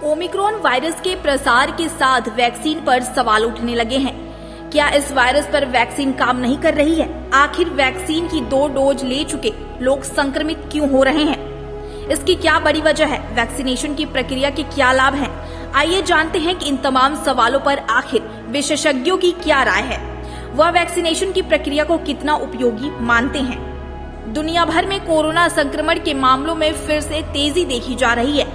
Omicron virus के प्रसार के साथ वैक्सीन पर सवाल उठने लगे हैं। क्या इस वायरस पर वैक्सीन काम नहीं कर रही है? आखिर वैक्सीन की 2 डोज ले चुके लोग संक्रमित क्यों हो रहे हैं? इसकी क्या बड़ी वजह है? वैक्सीनेशन की प्रक्रिया के क्या लाभ हैं? आइए जानते हैं कि इन तमाम सवालों पर आखिर विशेषज्ञों की क्या राय है। वह वैक्सीनेशन की प्रक्रिया को कितना उपयोगी मानते हैं। दुनिया भर में कोरोना संक्रमण के मामलों में फिर से तेजी देखी जा रही है।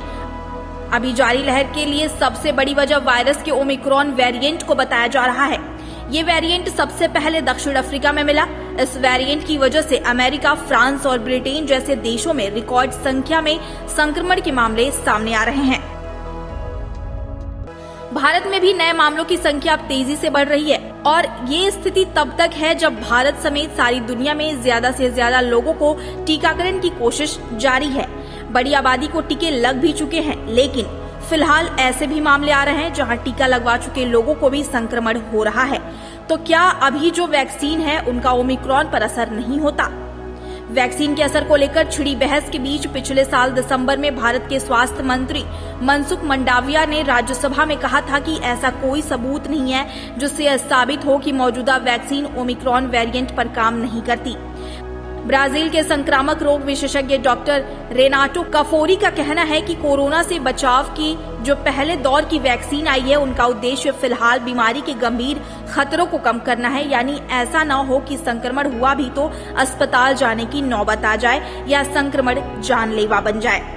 अभी जारी लहर के लिए सबसे बड़ी वजह वायरस के ओमिक्रॉन वेरिएंट को बताया जा रहा है। ये वेरिएंट सबसे पहले दक्षिण अफ्रीका में मिला। इस वेरिएंट की वजह से अमेरिका, फ्रांस और ब्रिटेन जैसे देशों में रिकॉर्ड संख्या में संक्रमण के मामले सामने आ रहे हैं। भारत में भी नए मामलों की संख्या अब तेजी से बढ़ रही है और ये स्थिति तब तक है जब भारत समेत सारी दुनिया में ज्यादा से ज्यादा लोगों को टीकाकरण की कोशिश जारी है। बड़ी आबादी को टीके लग भी चुके हैं, लेकिन फिलहाल ऐसे भी मामले आ रहे हैं जहां टीका लगवा चुके लोगों को भी संक्रमण हो रहा है। तो क्या अभी जो वैक्सीन है उनका ओमिक्रॉन पर असर नहीं होता? वैक्सीन के असर को लेकर छिड़ी बहस के बीच पिछले साल दिसंबर में भारत के स्वास्थ्य मंत्री मनसुख मंडाविया ने राज्यसभा में कहा था कि ऐसा कोई सबूत नहीं है जिससे यह साबित हो कि मौजूदा वैक्सीन ओमिक्रॉन वेरिएंट पर काम नहीं करती। ब्राजील के संक्रामक रोग विशेषज्ञ डॉक्टर रेनाटो कफोरी का कहना है कि कोरोना से बचाव की जो पहले दौर की वैक्सीन आई है उनका उद्देश्य फिलहाल बीमारी के गंभीर खतरों को कम करना है, यानी ऐसा न हो कि संक्रमण हुआ भी तो अस्पताल जाने की नौबत आ जाए या संक्रमण जानलेवा बन जाए।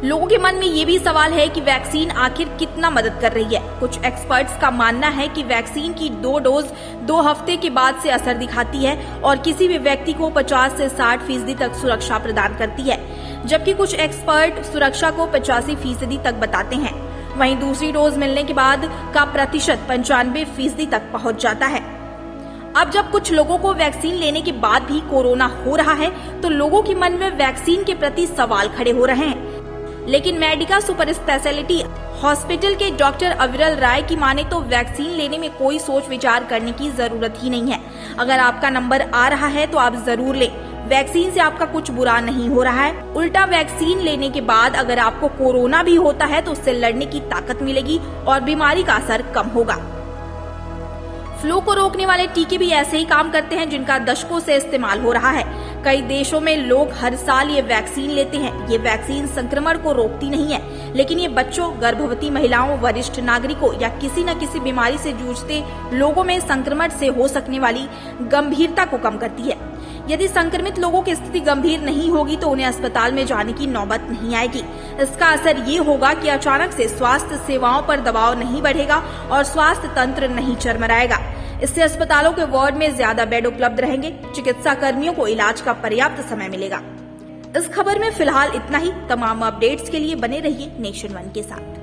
लोगों के मन में ये भी सवाल है कि वैक्सीन आखिर कितना मदद कर रही है। कुछ एक्सपर्ट्स का मानना है कि वैक्सीन की 2 डोज 2 हफ्ते के बाद से असर दिखाती है और किसी भी व्यक्ति को 50 से 60% तक सुरक्षा प्रदान करती है, जबकि कुछ एक्सपर्ट सुरक्षा को 85% तक बताते हैं। वहीं दूसरी डोज मिलने के बाद का प्रतिशत 95% तक पहुंच जाता है। अब जब कुछ लोगों को वैक्सीन लेने के बाद भी कोरोना हो रहा है तो लोगों के मन में वैक्सीन के प्रति सवाल खड़े हो रहे हैं। लेकिन मेडिका सुपर स्पेशलिटी हॉस्पिटल के डॉक्टर अविरल राय की माने तो वैक्सीन लेने में कोई सोच विचार करने की जरूरत ही नहीं है। अगर आपका नंबर आ रहा है तो आप जरूर लें। वैक्सीन से आपका कुछ बुरा नहीं हो रहा है। उल्टा वैक्सीन लेने के बाद अगर आपको कोरोना भी होता है तो उससे लड़ने की ताकत मिलेगी और बीमारी का असर कम होगा। फ्लू को रोकने वाले टीके भी ऐसे ही काम करते हैं जिनका दशकों से इस्तेमाल हो रहा है। कई देशों में लोग हर साल ये वैक्सीन लेते हैं। ये वैक्सीन संक्रमण को रोकती नहीं है, लेकिन ये बच्चों, गर्भवती महिलाओं, वरिष्ठ नागरिकों या किसी न किसी बीमारी से जूझते लोगों में संक्रमण से हो सकने वाली गंभीरता को कम करती है। यदि संक्रमित लोगों की स्थिति गंभीर नहीं होगी तो उन्हें अस्पताल में जाने की नौबत नहीं आएगी। इसका असर ये होगा कि अचानक से स्वास्थ्य सेवाओं पर दबाव नहीं बढ़ेगा और स्वास्थ्य तंत्र नहीं चरमराएगा। इससे अस्पतालों के वार्ड में ज्यादा बेड उपलब्ध रहेंगे, चिकित्सा कर्मियों को इलाज का पर्याप्त समय मिलेगा। इस खबर में फिलहाल इतना ही। तमाम अपडेट्स के लिए बने रहिए नेशन वन के साथ।